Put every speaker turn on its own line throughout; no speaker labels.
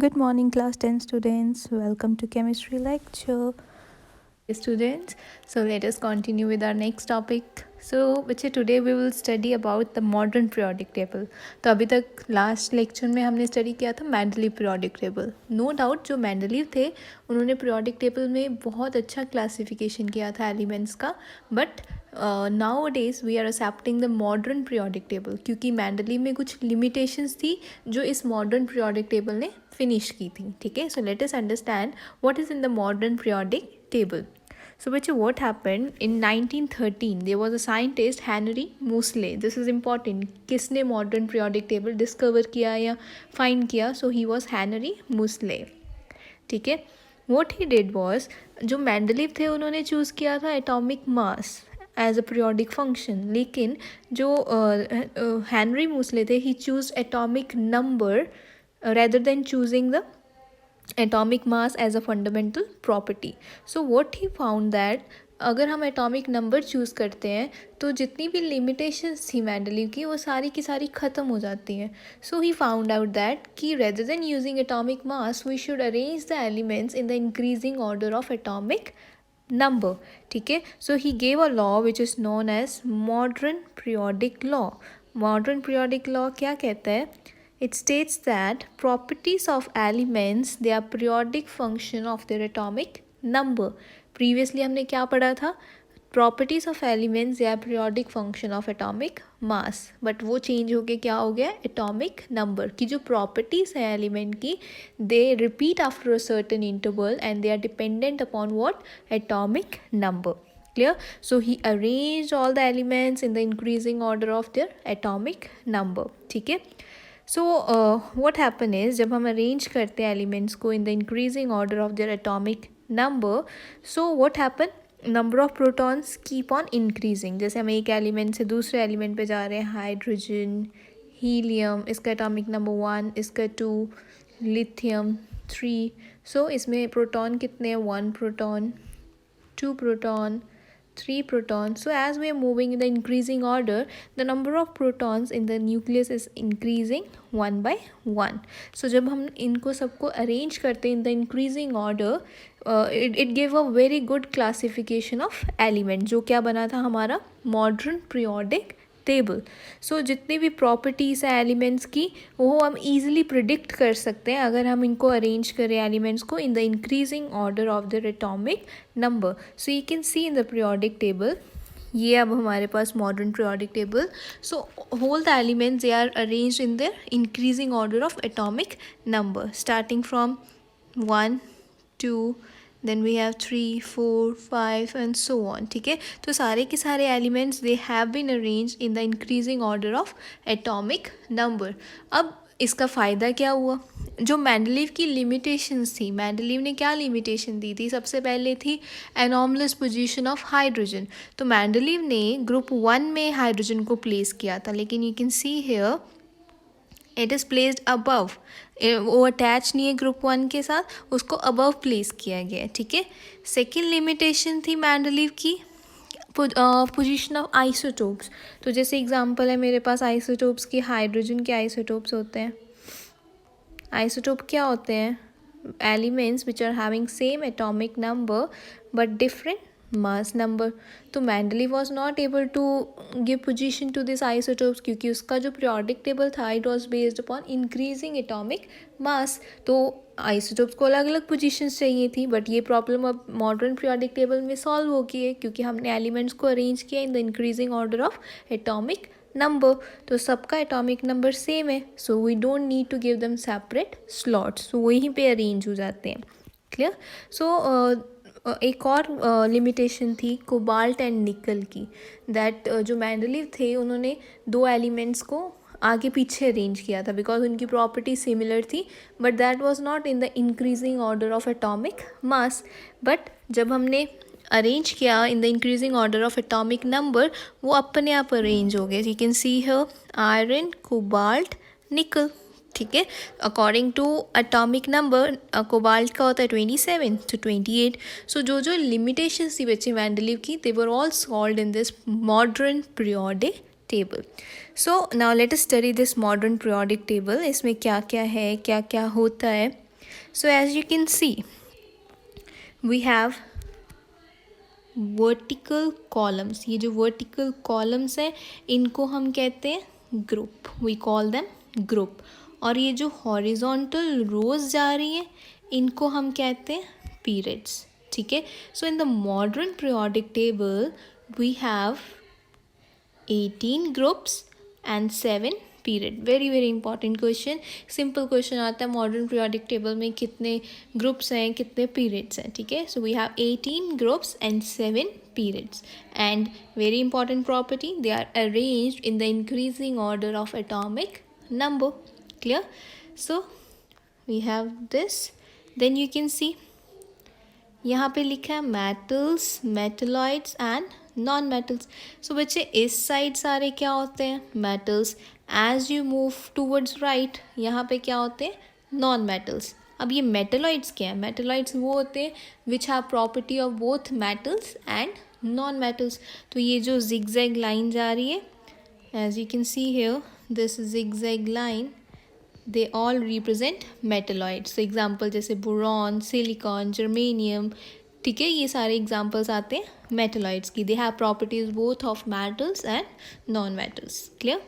Good morning, class 10 students. Welcome to chemistry lecture.
Students, so let us continue with our next topic. So बच्चे today we will study about the modern periodic table. तो अभी तक last lecture में हमने study किया था Mendeleev periodic table. No doubt जो Mendeleev थे उन्होंने periodic table में बहुत अच्छा क्लासिफिकेशन किया था एलिमेंट्स का, but nowadays we are accepting the modern periodic table क्योंकि मेंडलीव में कुछ लिमिटेशंस थी जो इस मॉडर्न periodic table ने फिनिश की थी. ठीक है, so let us understand what is in the modern periodic table. So, bache, what happened in 1913? There was a scientist Henry Moseley. This is important. किसने modern periodic table discover किया या find किया? So he was Henry Moseley. ठीक है. What he did was, जो Mendeleev थे उन्होंने choose किया था atomic mass as a periodic function, लेकिन जो हेनरी मूसले थे he chose atomic number rather than choosing the atomic mass as a fundamental property. So what he found that अगर हम एटॉमिक नंबर चूज़ करते हैं तो जितनी भी लिमिटेशंस थी मेंडलीव की वो सारी की सारी ख़त्म हो जाती हैं. So he found out that कि rather than using atomic mass we should arrange the elements in the increasing order of atomic number. ठीक है, so he gave a law which is known as modern periodic law. Modern periodic law क्या कहता है? It states that properties of elements, they are periodic function of their atomic number. Previously हमने क्या पढ़ा था? Properties of elements, they are periodic function of atomic mass. But वो change हो के क्या हो गया? Atomic number. की जो properties हैं element की, they repeat after a certain interval and they are dependent upon what? Atomic number. Clear? So he arranged all the elements in the increasing order of their atomic number. ठीक है? सो what happen is जब हम arrange करते हैं elements को in the increasing order of their atomic number, so what happen, number of protons keep on increasing. जैसे हम एक एलिमेंट से दूसरे एलिमेंट पे जा रहे हैं, हाइड्रोजन, हीलियम, इसका एटॉमिक नंबर 1, इसका 2, लिथियम 3. सो इसमें प्रोटॉन कितने हैं? 1 proton, 2 proton, 3 protons. So as we are moving in the increasing order, the number of protons in the nucleus is increasing 1 by 1. So जब हम इनको सबको arrange करते हैं in the increasing order, it gave a very good classification of element, जो क्या बना था हमारा modern periodic टेबल. सो जितनी भी प्रॉपर्टीज़ हैं एलिमेंट्स की वो हम ईजिली प्रिडिक्ट कर सकते हैं अगर हम इनको अरेंज करें एलिमेंट्स को in the increasing order of the atomic number. So you can see in the periodic table. ये अब हमारे पास modern periodic table. So whole the elements they are arranged in the increasing order of atomic number starting from 1, 2, then we have 3, 4, 5 and so on. ठीक है, तो सारे के सारे elements they have been arranged in the increasing order of atomic number. अब इसका फ़ायदा क्या हुआ? जो मेंडलीव की लिमिटेशंस थी, मेंडलीव ने क्या लिमिटेशन दी थी? सबसे पहले थी एनॉमलस पोजीशन ऑफ हाइड्रोजन. तो मेंडलीव ने ग्रुप 1 में हाइड्रोजन को प्लेस किया था, लेकिन you can see here it is placed above. वो अटैच नहीं है ग्रुप 1 के साथ, उसको अबव प्लेस किया गया है. ठीक है, सेकेंड लिमिटेशन थी मेंडलीव की पोजीशन ऑफ आइसोटोप्स. तो जैसे एग्जांपल है मेरे पास आइसोटोप्स की, हाइड्रोजन के आइसोटोप्स होते हैं. आइसोटोप क्या होते हैं? Elements which are having same atomic number but different mass number. तो Mendeleev was not able to give position to this isotopes क्योंकि उसका जो पीरियोडिक टेबल था it was based upon increasing atomic mass. तो isotopes को अलग अलग positions चाहिए थी, बट ये प्रॉब्लम अब मॉडर्न पीरियोडिक टेबल में सॉल्व हो गई है क्योंकि हमने एलिमेंट्स को अरेंज किया in the increasing order of atomic number. तो सबका एटॉमिक नंबर सेम है, so we don't need to give them separate slots. So वहीं पे अरेंज हो जाते हैं. क्लियर? सो एक और लिमिटेशन थी कोबाल्ट एंड निकल की, दैट जो मेंडलीव थे उन्होंने दो एलिमेंट्स को आगे पीछे अरेंज किया था बिकॉज उनकी प्रॉपर्टी सिमिलर थी, but that was not in the increasing order of atomic mass. But जब हमने अरेंज किया in the increasing order of atomic number, वो अपने आप अरेंज हो गए. You can see here iron, cobalt, nickel. ठीक है, according to atomic number cobalt का होता है 27 to 28. सो जो जो लिमिटेशंस थी बच्चे मेंडलीव की, they were all solved in this modern periodic table. So now let us study this modern periodic table. इसमें क्या क्या है, क्या क्या होता है. So as you can see, we have vertical columns. ये जो वर्टिकल कॉलम्स हैं इनको हम कहते हैं group. We call them group. और ये जो हॉरिजॉन्टल रोज जा रही हैं इनको हम कहते हैं पीरियड्स. ठीक है. So in the modern periodic table we have 18 groups and 7 period. Very very important question. Simple question आता है मॉडर्न पीरियोडिक टेबल में कितने ग्रुप्स हैं कितने पीरियड्स हैं. ठीक है. So we have 18 groups and 7 periods. And very important property, they are arranged in the increasing order of atomic number. Clear? So we have this. Then you can see यहाँ पे लिखा है metals, metalloids and non metals. So बच्चे इस side सारे क्या होते हैं metals. As you move towards right यहाँ पे क्या होते हैं नॉन मेटल्स. अब ये मेटलॉइड्स क्या है. मेटलॉइड्स वो होते हैं which have property of both metals and non metals. तो ये जो जिगजैग लाइन जा रही है as you can see here this zigzag line they all represent metalloids. तो एग्जाम्पल जैसे बोरॉन, सिलिकॉन, जर्मेनियम. ठीक है. ये सारे एग्जाम्पल्स आते हैं मेटलॉइड्स की. They have properties both of metals and non metals. Clear.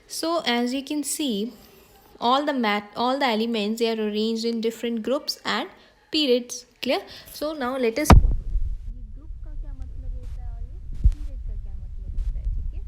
So as you can see all the elements they are arranged in different groups and periods. Clear. So now let us ये group का क्या मतलब होता है और ये period का क्या मतलब होता है. ठीक है.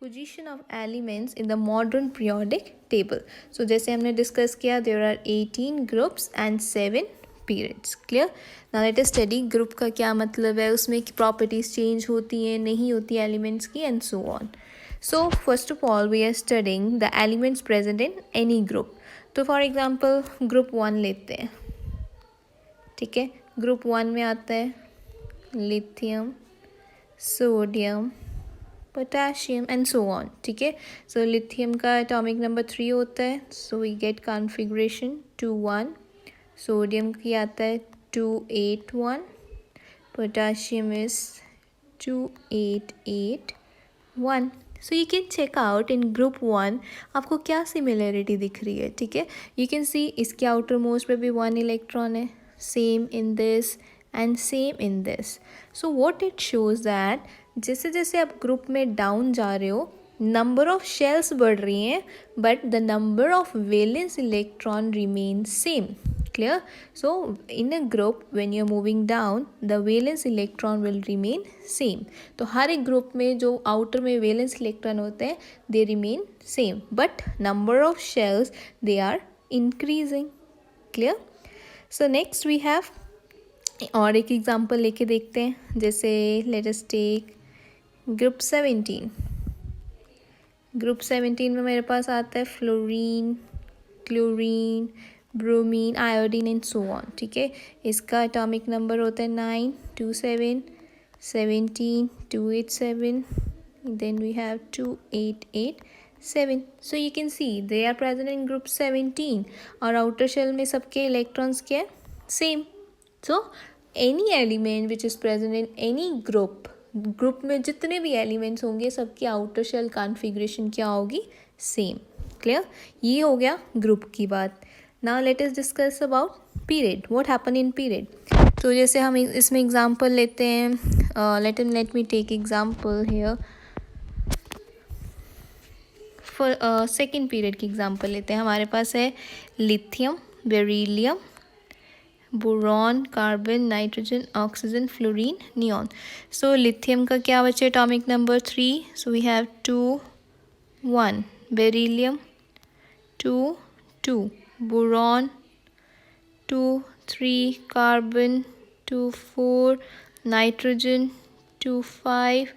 Position of elements in the modern periodic table. So जैसे हमने डिस्कस किया there are 18 groups and 7 periods. Clear. Now let us study group का क्या मतलब है, उसमें प्रॉपर्टीज चेंज होती हैं नहीं होती एलिमेंट्स की and so on. So first of all we are studying the elements present in any group. तो for example group 1 लेते हैं. ठीक है. group 1 में आता है lithium, sodium, potassium and so on. ठीक है. सो लिथियम का एटॉमिक नंबर 3 होता है. So we get configuration 2 1. Sodium की आता है 2 8 1. Potassium is 2 8 8 1. So you can check out in group 1 आपको क्या सिमिलरिटी दिख रही है. ठीक है. यू कैन सी इसके आउटर मोस्ट पे भी 1 इलेक्ट्रॉन है. Same in this and same in this. So what it shows that जैसे जैसे आप ग्रुप में डाउन जा रहे हो नंबर ऑफ शेल्स बढ़ रही हैं but the number of valence electron remain same. Clear. So in a group when you are moving down the valence electron will remain same. तो हर एक ग्रुप में जो आउटर में वैलेंस इलेक्ट्रॉन होते हैं they remain same but number of shells they are increasing. Clear. So next we have और एक एग्जांपल लेके देखते हैं. जैसे let us take group 17. Group 17 में मेरे पास आता है fluorine, chlorine, bromine, iodine and so on. ठीक है. इसका एटॉमिक नंबर होता है 9 2 7 17 2 8 7. Then we have 2 8 8 7. So you can see they are present in group 17 और आउटर शेल में सबके इलेक्ट्रॉन्स क्या है same. So any element which is present in any group में जितने भी एलिमेंट्स होंगे सबकी आउटर शेल कॉन्फ़िगरेशन क्या होगी सेम. क्लियर. ये हो गया ग्रुप की बात. Now let us discuss about period. What happen in period. तो जैसे हम इसमें एग्जांपल लेते हैं. Let me take example here for second period की एग्जांपल लेते हैं. हमारे पास है lithium, beryllium, boron, carbon, nitrogen, oxygen, fluorine, neon. So lithium का क्या बचे atomic number 3. So we have 2 1. Beryllium 2 2. Boron 2 3. Carbon 2 4. Nitrogen 2 5.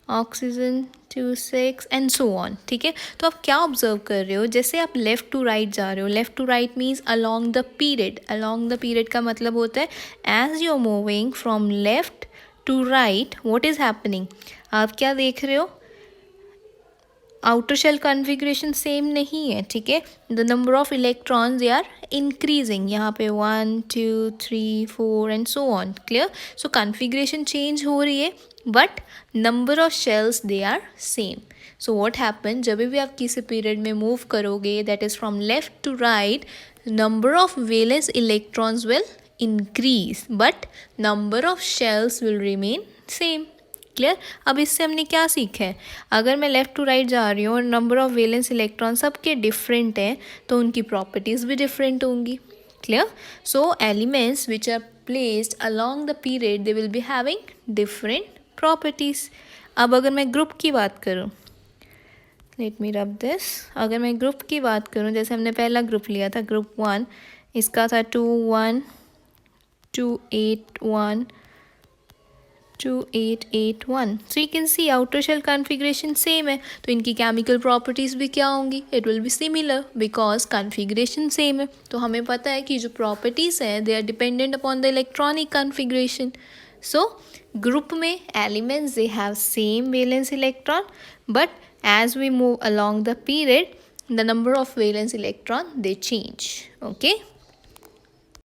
Oxygen 2 6 and so on. ठीक है. तो आप क्या ऑब्जर्व कर रहे हो जैसे आप लेफ़्ट टू राइट जा रहे हो. Left to right means along the period. Along the period का मतलब होता है as you are moving from left to right what is happening. आप क्या देख रहे हो आउटर शेल कॉन्फ़िगरेशन सेम नहीं है, ठीक है. The number of electrons they are increasing, यहाँ पे 1 2 3 4 and so on. Clear. So configuration change हो रही है but number of shells they are same. So what happen, जब भी आप किसी पीरियड में मूव करोगे that is from left to right, number of valence electrons will increase but number of shells will remain same. Clear. अब इससे हमने क्या सीखा है, अगर मैं लेफ़्ट टू राइट जा रही हूँ और नंबर ऑफ वैलेंस इलेक्ट्रॉन सबके डिफरेंट हैं तो उनकी प्रॉपर्टीज़ भी डिफरेंट होंगी. Clear. So elements which are placed along the period they will be having different properties. अब अगर मैं ग्रुप की बात करूँ, लेट मी रब दिस. अगर मैं ग्रुप की बात करूँ, जैसे हमने पहला ग्रुप लिया था ग्रुप 1, इसका था 2 1 2 8 1 2 8 8 1. So you can see outer shell configuration same है तो इनकी केमिकल प्रॉपर्टीज़ भी क्या होंगी, it will be similar because configuration same है. तो हमें पता है कि जो प्रॉपर्टीज़ हैं they are dependent upon the electronic configuration. So group में elements they have same valence electron but as we move along the period the number of valence electron they change. Okay.